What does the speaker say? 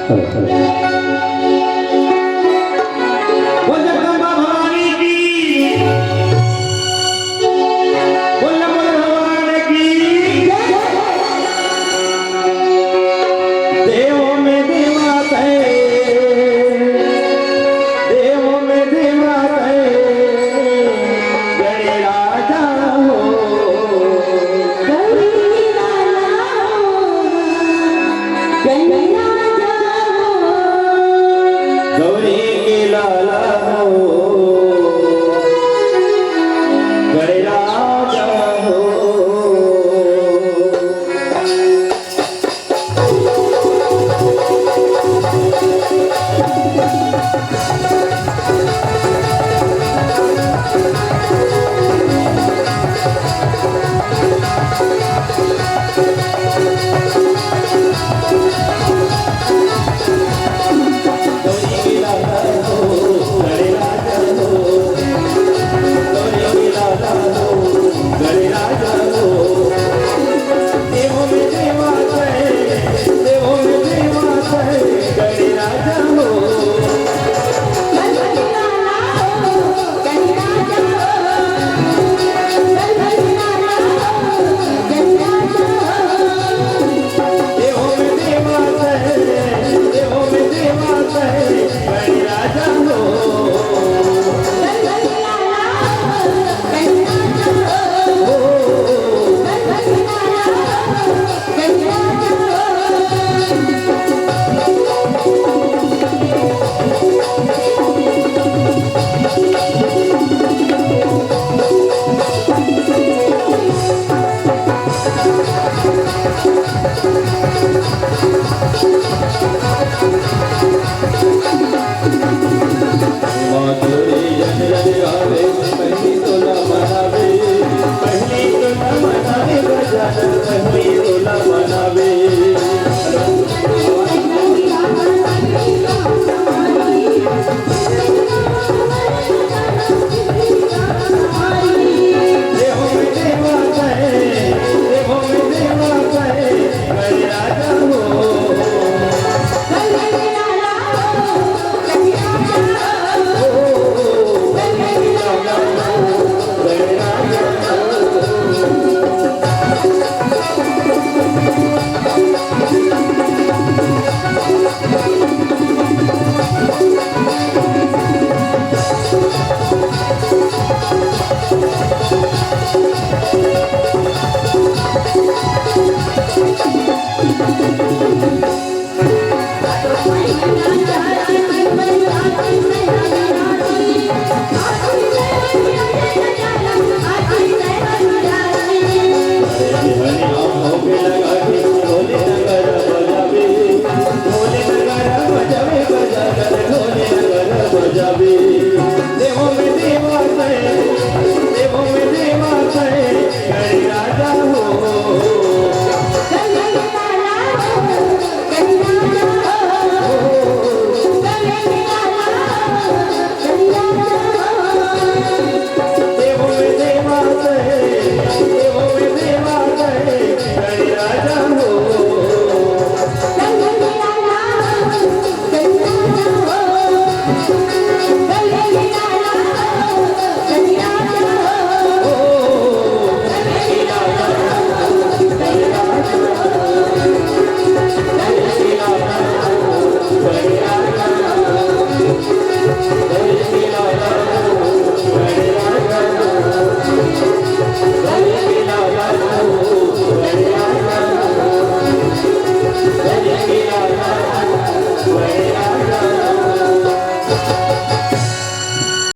वो जगदम्बा भवानी की, बोल बोल भगवान की। देवों में देवता है, देवों में देवता है, गणे राजा हो, गौरी लाला हो, गणे राजा हो, गौरी के लाला हो, गणे राजा हो। गौरी लाला हो, गणे राजा हो, गौरी लाला हो, गणे राजा हो। गौरी लाला हो, गणे राजा हो, गौरी लाला हो, गणे राजा हो।